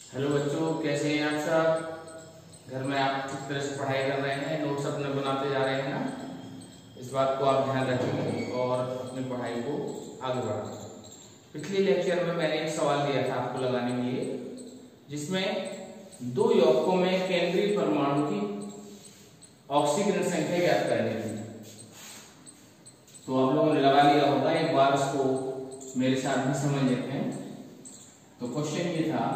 Hello बच्चों, कैसे हैं आप सब। घर में आप किस तरह से पढ़ाई कर रहे हैं, नोट्स अपने बनाते जा रहे हैं ना। इस बात को आप ध्यान रखेंगे और अपनी पढ़ाई को आगे बढ़ाएंगे। पिछले लेक्चर में मैंने एक सवाल दिया था आपको लगाने के लिए, जिसमें दो यौगिकों में केंद्रीय परमाणु की ऑक्सीजन संख्या ज्ञात करनी थी। तो आप लोगों ने लगा लिया होगा, एक बार उसको मेरे साथ भी समझ लेते हैं। तो क्वेश्चन ये था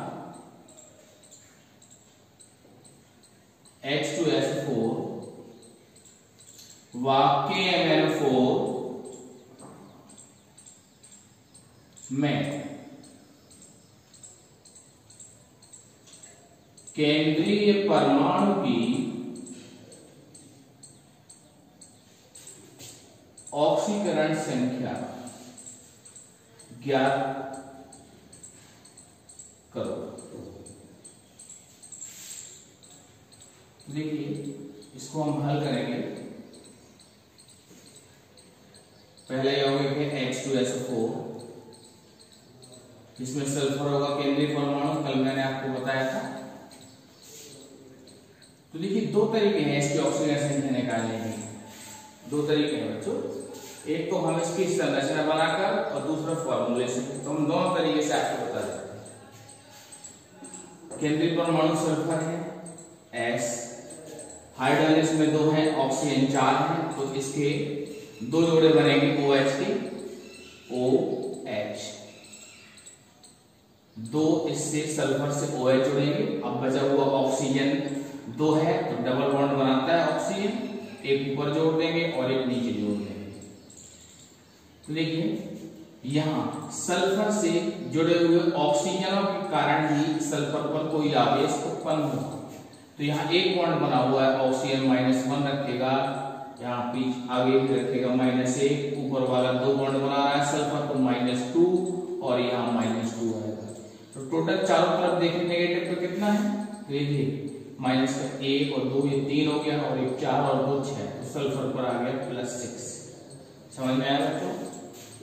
H2SO4 व KMnO4 में केंद्रीय परमाणु की ऑक्सीकरण संख्या ज्ञात करो। देखिए, इसको हम हल करेंगे। पहले यौगिक है H2SO4, जिसमें सल्फर होगा केंद्रीय परमाणु, कल मैंने आपको बताया था। तो देखिए, दो तरीके हैं इसकी ऑक्सीजन संख्या निकालने के। दो तरीके हैं बच्चों, एक तो हम इसकी संरचना बनाकर और दूसरा फॉर्मूले से। तो हम दोनों तरीके से आपको बता देते हैं। केंद्रीय परमाणु सल्फर है S, हाइड्रोजन इसमें दो है, ऑक्सीजन 4 है, तो इसके दो जोड़े बनेंगे OH के, OH। दो इससे सल्फर से OH जुड़ेंगे। अब बचा हुआ ऑक्सीजन 2 है, तो डबल बॉन्ड बनाता है ऑक्सीजन, एक ऊपर जोड़ देंगे और एक नीचे जोड़ देंगे। तो देखिए, यहां सल्फर से जुड़े हुए ऑक्सीजनों के कारण ही सल्फर पर कोई आवेश उत्पन्न होगा। तो यहाँ एक बॉन्ड बना हुआ है, ऑक्सीजन -1 रखेगा, यहाँ पीछे आगे भी रखेगा -1, ऊपर वाला 2 बॉन्ड बना रहा है सल्फर, तो -2 और यहाँ -2 आएगा। तो टोटल चारों तरफ देखिए नेगेटिव पे कितना है, देखिए -1 और 2, ये 3 हो गया, और 1 4 और 2 6, तो सल्फर पर आ गया +6। समझ में आया बच्चों?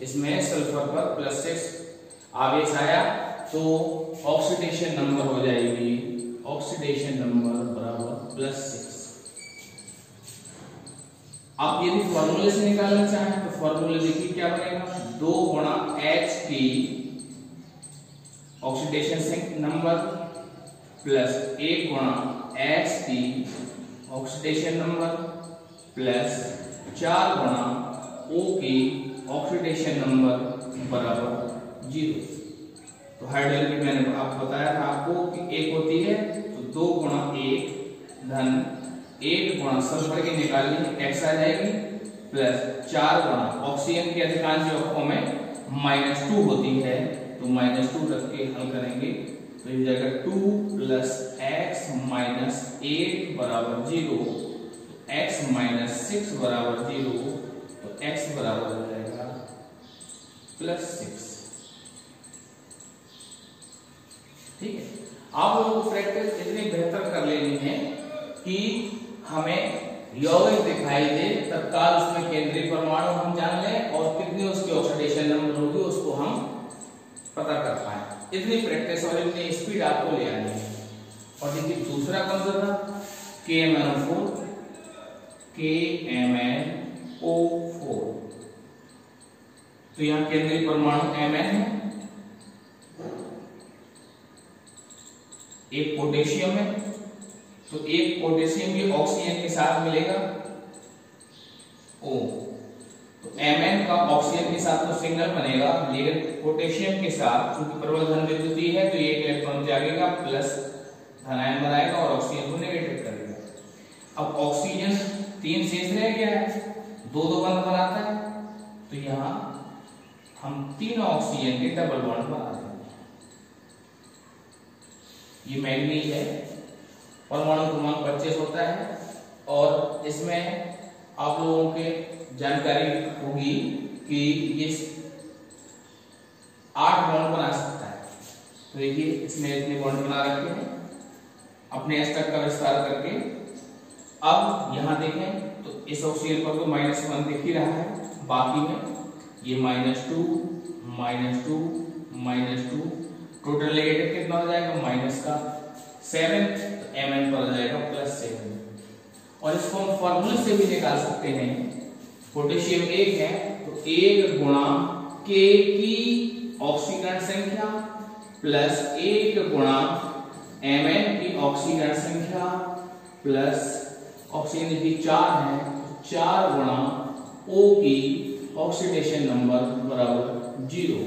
इसमें सल्फर पर +6 आवेश आया, तो ऑक्सीडेशन नंबर हो जाएगी, ऑक्सीडेशन नंबर बराबर +6। आप यदि फॉर्मूले से निकालना चाहें तो फॉर्मूले देखिए क्या बनेगा, 2 गुणा H की ऑक्सीडेशन नंबर प्लस 1 गुणा H की ऑक्सीडेशन नंबर प्लस 4 गुणा O की ऑक्सीडेशन नंबर बराबर 0। तो हाइड्रोजन की मैंने आपको बताया था आपको कि एक होती है, तो 2 गुणा 1 धन 1 गुणा सल्फर की निकालनी है, x आ जाएगी, प्लस 4 गुणा ऑक्सीजन के अधिकांश यौगिकों में -2 होती है, तो -2 रख के हल करेंगे, तो इस जगह 2 + x - 8 बराबर 0, x - 6 बराबर 0, तो x बराबर हो जाएगा +6। ठीक है, आप लोगों को प्रैक्टिस इतनी बेहतर कर लेनी है कि हमें यौगिक दिखाई दे, तत्काल उसमें केंद्रीय परमाणु हम जान लें और कितनी उसकी ऑक्सीडेशन नंबर होगी उसको हम पता कर पाए। इतनी प्रैक्टिस और इतनी स्पीड आपको ले आनी है। और देखिए, दूसरा कौन सा था, KMnO4, तो यहाँ केंद्रीय परमाणु Mn है, एक पोटेशियम है, तो एक पोटेशियम भी ऑक्सीजन के साथ मिलेगा O, तो Mn का ऑक्सीजन के साथ तो सिंगल बनेगा, लेकिन पोटेशियम के साथ क्योंकि प्रबल धन विद्युतीय है, तो एक इलेक्ट्रॉन त्यागेगा, प्लस धनायन बनाएगा और ऑक्सीजन को नेगेटिव करेगा। अब ऑक्सीजन 3 शेष रह गया है, 2 बंद बनाता है, तो यहाँ हम 3 ऑक्सीजन के डबल बॉन्ड बना देंगे। ये मैंगनीज है, परमाणु क्रमांक 25 होता है, और इसमें आप लोगों के जानकारी होगी कि ये 8 बॉन्ड बना सकता है। तो देखिए, इसमें इतने बॉन्ड बना रखे हैं अपने स्टक का विस्तार करके। अब यहां देखें तो इस ऑक्सीजन पर तो -1 दिख ही रहा है, बाकी में ये -2 -2 -2 टोटल नेगेटिव कितना हो जाएगा माइनस का 7, तो Mn पर हो जाएगा +7। और इसको हम फॉर्मूले से भी निकाल सकते हैं। पोटेशियम 1 है तो 1 गुणा K की ऑक्सीकरण संख्या प्लस 1 गुणा Mn की ऑक्सीकरण संख्या प्लस ऑक्सीजन की 4 है 4 गुणा O की ऑक्सीडेशन नंबर बराबर 0।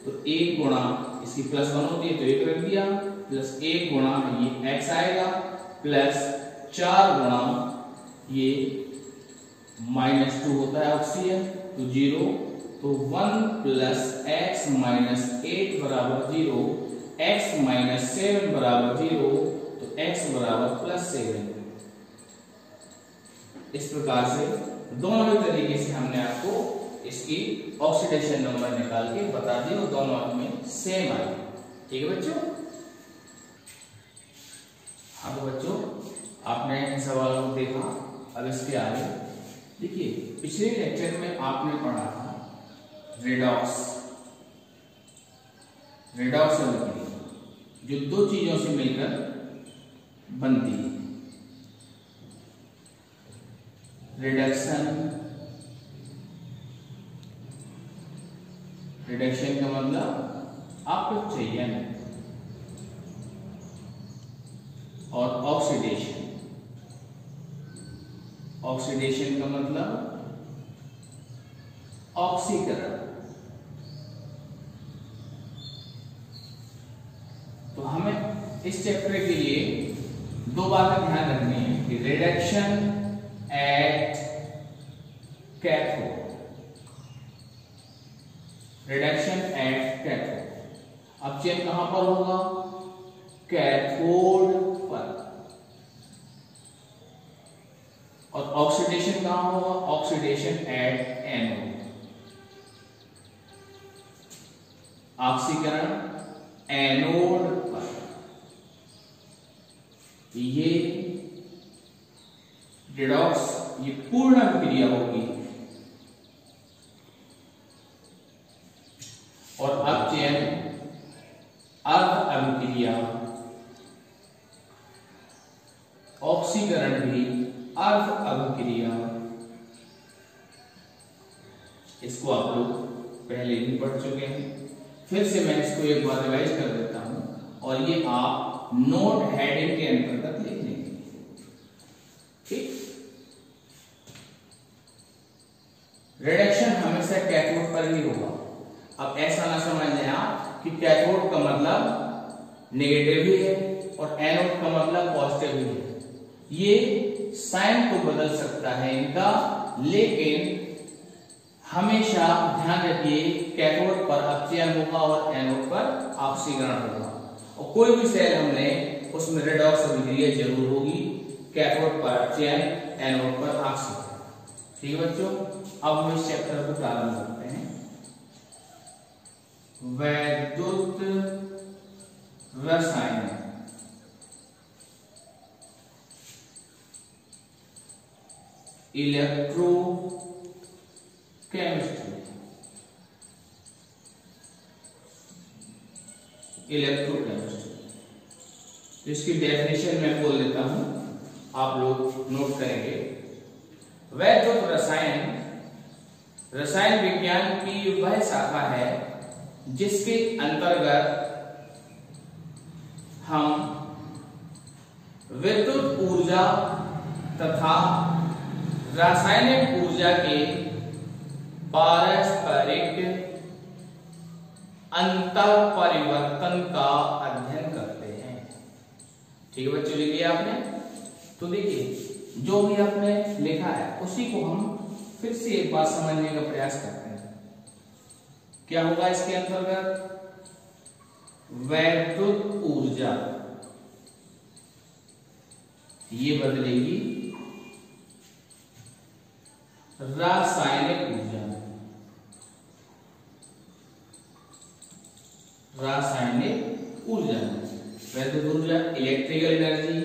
तो 1 गुणा इसकी +1 होती है तो 1 रख दिया, प्लस 1 गुणा ये x आएगा प्लस 4 गुणा ये -2 होता है ऑक्सीजन तो 0। तो 1 प्लस x माइनस 8 बराबर 0, x माइनस 7 बराबर 0, तो x बराबर +7। इस प्रकार से दोनों ही तरीके से हमने आपको इसकी ऑक्सीडेशन नंबर निकाल के बता दिए और दोनों में सेम आई। ठीक है बच्चों। हाँ तो बच्चों आपने इन सवालों को देखा। अब इसके आगे देखिए, पिछले लेक्चर में आपने पढ़ा था रेडॉक्स अभिक्रिया जो दो चीजों से मिलकर बनती है। रिडक्शन का मतलब अपचयन और ऑक्सीडेशन का मतलब ऑक्सीकरण। तो हमें इस चैप्टर के लिए दो बातें ध्यान रखनी है कि रिडक्शन एट कैथोड, अपचयन कहां पर होगा? कैथोड पर। और ऑक्सीडेशन कहां होगा? ऑक्सीडेशन एट एनोड, ऑक्सीकरण एनोड पर। ये रेडॉक्स ये पूर्ण अभिक्रिया होगी और अपचयन अर्ध अभिक्रिया, ऑक्सीकरण भी अर्ध अभिक्रिया। इसको आप लोग पहले भी पढ़ चुके हैं, फिर से मैं इसको एक बार रिवाइज कर देता हूं और ये आप नोट हेडिंग के अंतर्गत लिख लेंगे। ठीक। रिडक्शन हमेशा कैथोड पर ही होगा। अब ऐसा ना समझें आप कि कैथोड का मतलब नेगेटिव भी है और एनोड का मतलब पॉजिटिव भी है। ये साइन तो बदल सकता है इनका, लेकिन हमेशा ध्यान रखिए कैथोड पर अपचयन होगा और एनोड पर ऑक्सीकरण होगा। और कोई भी सेल हमने उसमें रेडॉक्स अभिक्रिया जरूर होगी, कैथोड पर अपचयन एनोड पर ऑक्सीकरण। ठीक है बच्चों, अब हम इस चैप्टर को प्रारंभ करते हैं। वैद्युत रसायन, इलेक्ट्रो केमिस्ट्री, इसकी डेफिनेशन मैं बोल देता हूं, आप लोग नोट करेंगे। वैद्युत रसायन रसायन विज्ञान की वह शाखा है जिसके अंतर्गत हम विद्युत ऊर्जा तथा रासायनिक ऊर्जा के पारस्परिक अंतर परिवर्तन का अध्ययन करते हैं। ठीक है बच्चों, लिख लिया आपने? तो देखिए जो भी आपने लिखा है उसी को हम फिर से एक बार समझने का प्रयास करते हैं। क्या होगा इसके अंतर्गत? वैद्युत ऊर्जा ये बदलेगी रासायनिक ऊर्जा, वैद्युत ऊर्जा electrical energy,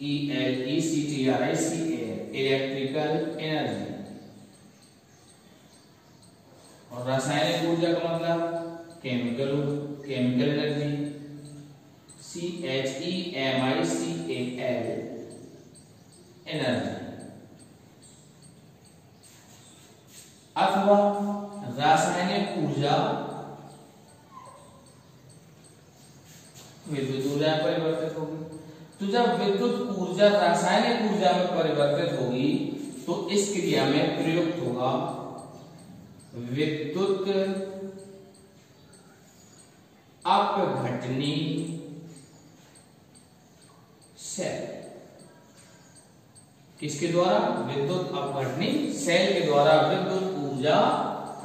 ELECTRIC, electrical energy. और रासायनिक ऊर्जा का मतलब केमिकल एनर्जी, CHEMICAL एनर्जी, अथवा रासायनिक ऊर्जा विद्युत ऊर्जा में परिवर्तित होगी। तो जब विद्युत ऊर्जा रासायनिक ऊर्जा में परिवर्तित होगी तो इस क्रिया में प्रयुक्त होगा विद्युत अपघटनी सेल। किसके द्वारा? विद्युत अपघटनी सेल के द्वारा विद्युत ऊर्जा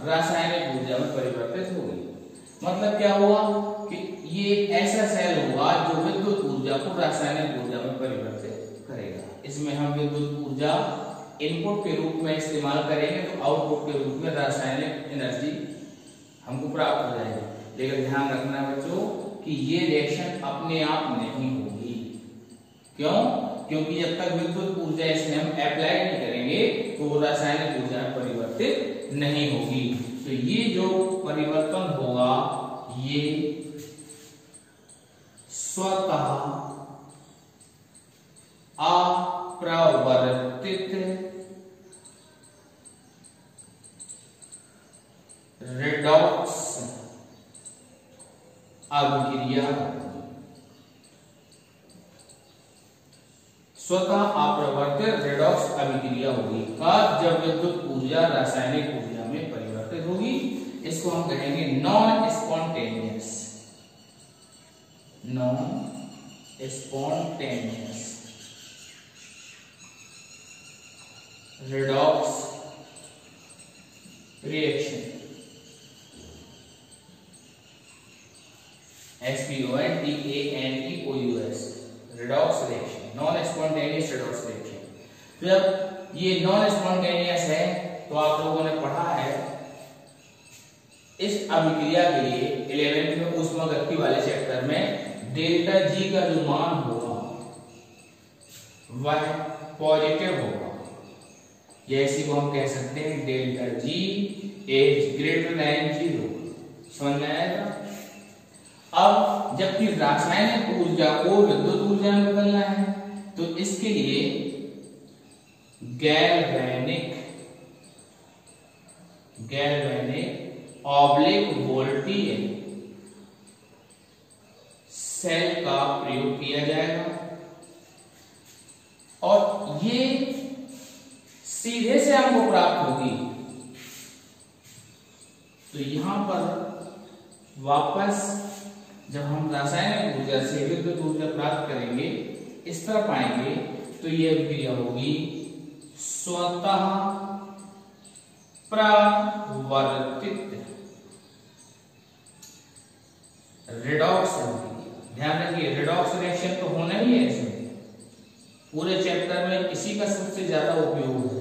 रासायनिक ऊर्जा में परिवर्तित होगी। मतलब क्या हुआ कि ये एक ऐसा सेल होगा जो विद्युत ऊर्जा को रासायनिक ऊर्जा में परिवर्तित करेगा। इसमें हम विद्युत ऊर्जा इनपुट के रूप में इस्तेमाल करेंगे तो आउटपुट के रूप में रासायनिक एनर्जी हमको प्राप्त हो जाएगी। लेकिन ध्यान रखना बच्चों कि ये रिएक्शन अपने आप नहीं होगी। क्यों? क्योंकि जब तक विद्युत ऊर्जा इसमें हम अप्लाई नहीं करेंगे तो वो रासायनिक ऊर्जा में परिवर्तित नहीं होगी। तो ये जो परिवर्तन होगा ये स्वतः अप्रवर्तित रेडॉक्स अभिक्रिया, स्वतः अप्रवर्तित रेडॉक्स अभिक्रिया होगी जब विद्युत ऊर्जा रासायनिक ऊर्जा में परिवर्तित होगी। इसको हम कहेंगे non spontaneous redox reaction, SPONTANEOUS redox reaction, non spontaneous redox reaction. जब ये नॉन स्पॉन्टेनियस है तो आप लोगों ने पढ़ा है इस अभिक्रिया के लिए 11th में ऊष्मागतिकी वाले चैप्टर में डेल्टा जी का जो मान होगा वह पॉजिटिव होगा। जैसे को हम कह सकते हैं delta G is greater than 0। समझ में आएगा? अब जबकि रासायनिक ऊर्जा को विद्युत ऊर्जा में बदलना है तो इसके लिए गैल्वेनिक ऑब्लिक वोल्टेज सेल का प्रयोग किया जाएगा और ये सीधे से हमको प्राप्त होगी। तो यहां पर वापस जब हम रासायनिक ऊर्जा से विद्युत ऊर्जा प्राप्त करेंगे इस तरह पाएंगे तो यह अभिक्रिया होगी स्वतः प्रवर्तित रेडॉक्स अभिक्रिया। ध्यान रखिए रेडॉक्स रिएक्शन तो होना ही है इसमें, पूरे चैप्टर में इसी का सबसे ज्यादा उपयोग है।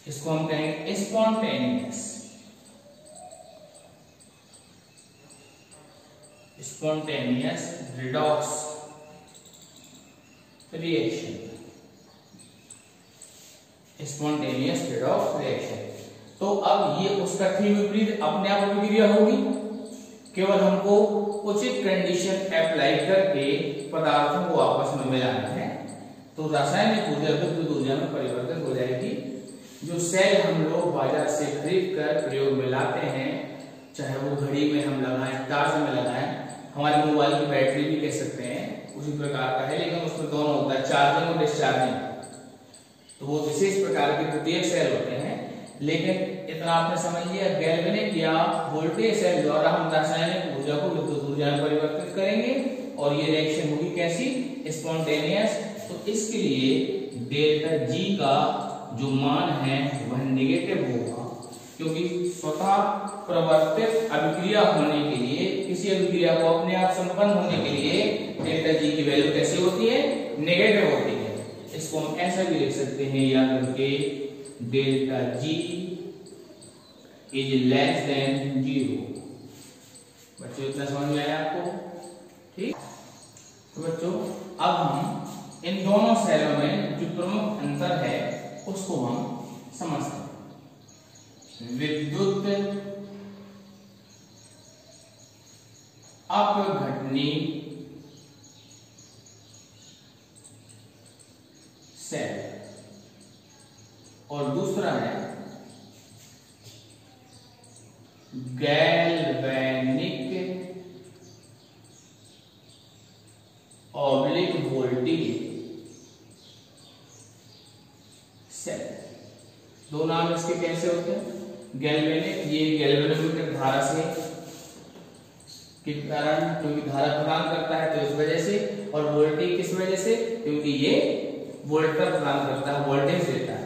इसको हम कहेंगे spontaneous redox reaction, spontaneous redox reaction. तो अब ये उसका ठीक विपरीत अपने आप अभिक्रिया होगी। केवल हमको उचित कंडीशन अप्लाई करके पदार्थों को आपस में मिलाना है तो रासायनिक ऊर्जा विद्युत ऊर्जा में परिवर्तित हो जाएगी। जो सेल हम लोग बाजार से खरीद कर प्रयोग में लाते हैं, चाहे वो घड़ी में हम लगाएं, टार्च में लगाएं, हमारे मोबाइल की बैटरी भी कह सकते हैं उसी प्रकार का है, लेकिन उसमें दोनों होता है चार्जिंग और डिस्चार्जिंग। तो वो विशेष प्रकार के प्रत्येक सेल होते हैं। लेकिन इतना आपने समझ लिया गैल्वेनिक या वोल्टेज सेल द्वारा हम रासायनिक ऊर्जा को विद्युत ऊर्जा में परिवर्तित करेंगे और ये रिएक्शन होगी कैसी? स्पॉन्टेनियस। तो इसके लिए डेल्टा जी का जो मान है वह नेगेटिव होगा क्योंकि स्वतः प्रवर्तित अभिक्रिया होने के लिए किसी अभिक्रिया को अपने आप संपन्न होने के लिए डेल्टा जी की वैल्यू कैसी होती है? नेगेटिव होती है। इसको हम ऐसा भी लिख सकते हैं याद रखिए delta G is less than 0। बच्चों इतना समझ में आया आपको? ठीक। तो बच्चों अब हम इन दोनों सेलों में जो प्रमुख अंतर है उसको हम समझते हैं। विद्युत अपघटनी सेल और दूसरा है गैल्वेनिक ऑब्लिक वोल्टेज सेल। दो नाम इसके कैसे होते हैं? गैल्वेनिक, ये गैल्वेनोमीटर धारा से के कारण, क्योंकि धारा प्रदान करता है तो इस वजह से, और वोल्टेज किस वजह से? क्योंकि ये वोल्टेज प्रदान करता है, वोल्टेज देता है।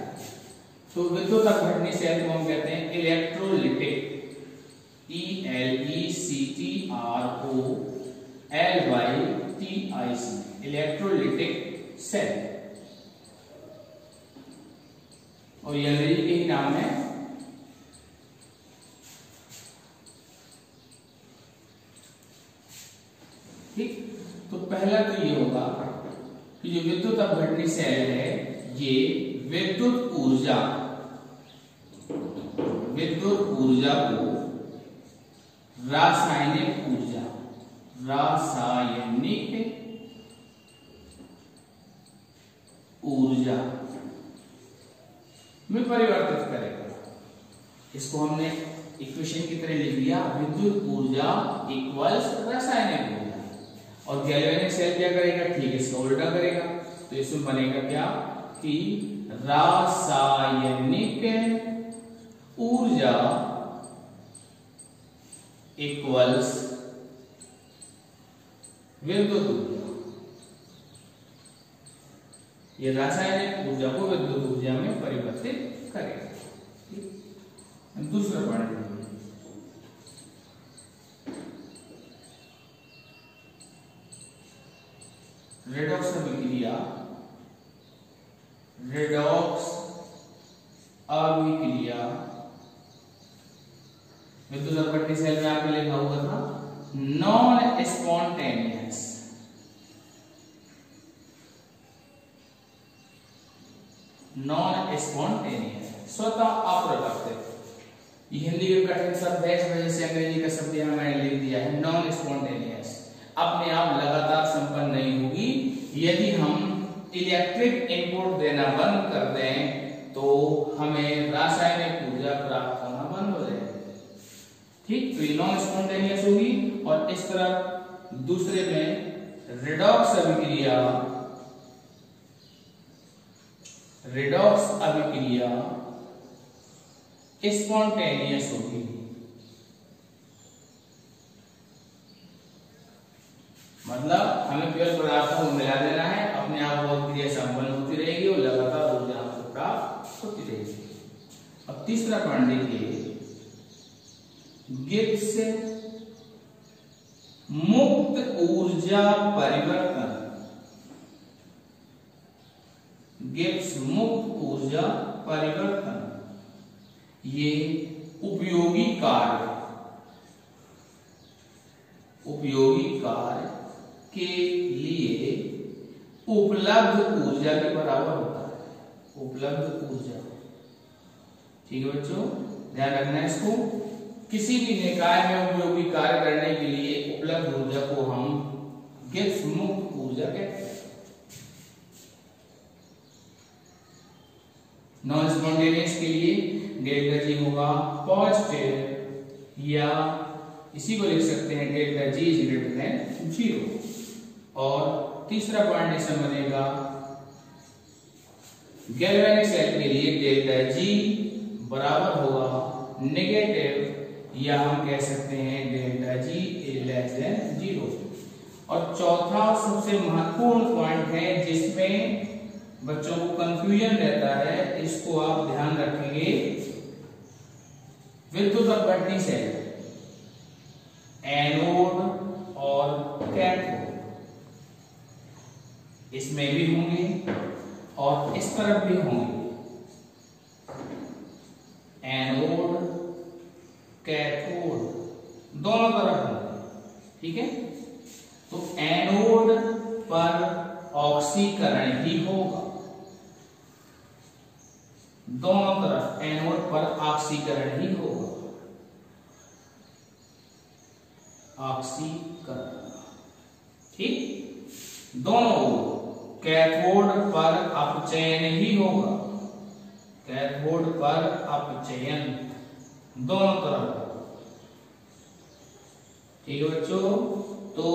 तो विद्युत अपघटनी सेल को हम कहते हैं इलेक्ट्रोलिटिक, ELECTROLYTIC, इलेक्ट्रोलिटिक सेल। और ये अंग्रेजी के ही नाम है। ठीक, तो पहला तो ये होगा कि जो विद्युत अपघटनी सेल है ये विद्युत ऊर्जा को रासायनिक ऊर्जा में परिवर्तित करेगा। इसको हमने इक्वेशन की तरह लिख दिया, विद्युत ऊर्जा इक्वल्स रासायनिक ऊर्जा। और गैल्वेनिक सेल क्या करेगा? ठीक, इसका उल्टा करेगा। तो इसमें बनेगा क्या कि रासायनिक ऊर्जा इक्वल्स विद्युत ऊर्जा। ये रासायनिक ऊर्जा को विद्युत ऊर्जा में परिवर्तित करेगा। दूसरा पॉइंट, रेडॉक्स अभिक्रिया विद्युत अपघटनी सेल में आपने लिखा हुआ था नॉन स्पॉन्टेनियस। स्वतः अप्रवर्तित। ये हिंदी के कठिन शब्द है, इस वजह से अंग्रेजी का शब्द यहां मैंने लिख दिया है नॉन स्पॉन्टेनियस। अपने आप लगातार संपन्न नहीं होगी। यदि हम इलेक्ट्रिक इनपुट देना बंद कर दें तो हमें रासायनिक ऊर्जा प्राप्त होना बंद हो जाएगी। ठीक, तो ये नॉन स्पॉन्टेनियस होगी। और इस तरह दूसरे में रेडॉक्स अभिक्रिया स्पॉन्टेनियस होगी। मतलब हमें केवल पदार्थों को मिला देना है, अपने आप वो क्रिया संपन्न होती रहेगी और लगातार ऊर्जा आपको प्राप्त होती रहेगी। अब तीसरा पॉइंट देखिए, गिब्स मुक्त ऊर्जा परिवर्तन। गिब्स मुक्त ऊर्जा परिवर्तन ये उपयोगी कार्य के लिए उपलब्ध ऊर्जा के बराबर होता है। उपलब्ध ऊर्जा, ठीक है बच्चों, ध्यान रखना है इसको। किसी भी निकाय में उपयोगी कार्य करने के लिए उपलब्ध ऊर्जा को हम गिब्स मुक्त ऊर्जा कहते हैं। नॉन स्पॉन्टेनियस के लिए डेल्टा जी होगा पॉजिटिव, या इसी को लिख सकते हैं delta G is greater than 0। और तीसरा पॉइंट इसमें बनेगा गैल्वेनिक सेल के लिए डेल्टा जी बराबर होगा नेगेटिव, या हम कह सकते हैं डेल्टा जी लेस देन 0। और चौथा सबसे महत्वपूर्ण पॉइंट है जिसमें बच्चों को कंफ्यूजन रहता है, इसको आप ध्यान रखेंगे। विद्युत अपघटनी सेल एनोड और कैथोड इसमें भी होंगे और इस तरफ भी होंगे। एनोड कैथोड दोनों तरफ होंगे, ठीक है। तो एनोड पर ऑक्सीकरण ही होगा, दोनों तरफ एनोड पर ऑक्सीकरण ही होगा। ऑक्सीकरण। ठीक, दोनों कैथोड पर अपचयन ही होगा, कैथोड पर अपचयन दोनों तरफ। ठीक है बच्चों, तो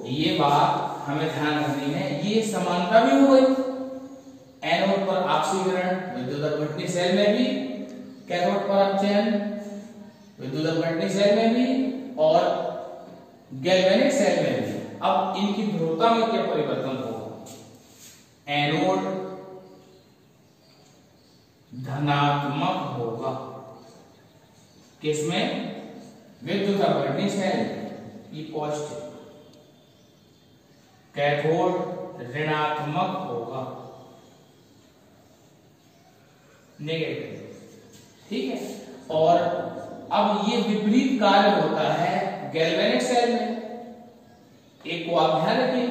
ये बात हमें ध्यान रखनी है। ये समानता भी हो गई, एनोड पर ऑक्सीकरण विद्युत अपघटनी सेल में भी, कैथोड पर अपचयन विद्युत अपघटनी सेल में भी और गैल्वेनिक सेल में भी। अब इनकी ध्रुवता में क्या परिवर्तन होगा? एनोड धनात्मक होगा, किसमें? विद्युत अपघटनी सेल ई पॉजिटिव, कैथोड ऋणात्मक होगा, नेगेटिव। ठीक है, और अब ये विपरीत कार्य होता है गैल्वेनिक सेल में, एक को आप ध्यान रखिए।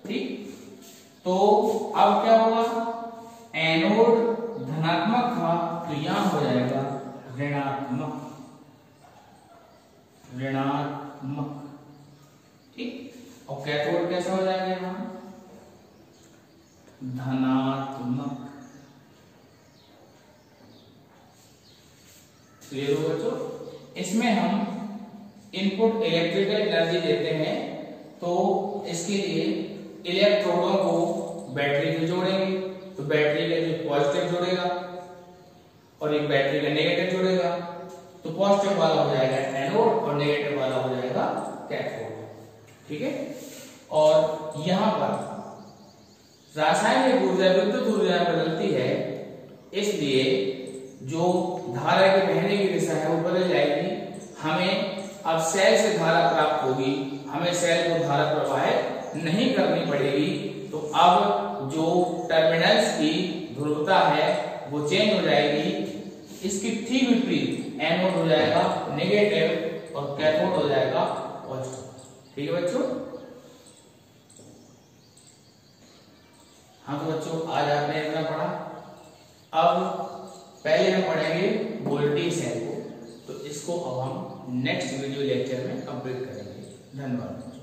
ठीक, तो अब क्या होगा? एनोड धनात्मक था तो यहां हो जाएगा ऋणात्मक, ऋणात्मक। ठीक, और कैथोड कैसा हो जाएगा? यहां धनात्मक। क्लियर हो बच्चों? इसमें हम इनपुट इलेक्ट्रिकल एनर्जी देते हैं, तो इसके लिए इलेक्ट्रोडों को बैटरी में जोड़ेंगे, तो बैटरी का जो पॉजिटिव जोड़ेगा और एक बैटरी का नेगेटिव जोड़ेगा, तो पॉजिटिव वाला हो जाएगा एनोड और नेगेटिव वाला हो जाएगा कैथोड। ठीक है, और यहां पर रासायनिक ऊर्जा विद्युत ऊर्जा में बदलती है, इसलिए जो धारा के बहने की दिशा है वो बदल जाएगी। हमें अब सेल से धारा प्राप्त होगी, हमें सेल को धारा प्रवाहित नहीं करनी पड़ेगी। तो अब जो टर्मिनल्स की ध्रुवता है वो चेंज हो जाएगी, इसकी ठीक विपरीत एनोड हो जाएगा नेगेटिव और कैथोड हो जाएगा पॉजिटिव। ठीक है बच्चों? हाँ तो बच्चों, आज आपने इतना पढ़ा। अब पहले हम पढ़ेंगे वोल्टेज सेल को, तो इसको अब हम नेक्स्ट वीडियो लेक्चर में कंप्लीट करेंगे। धन्यवाद।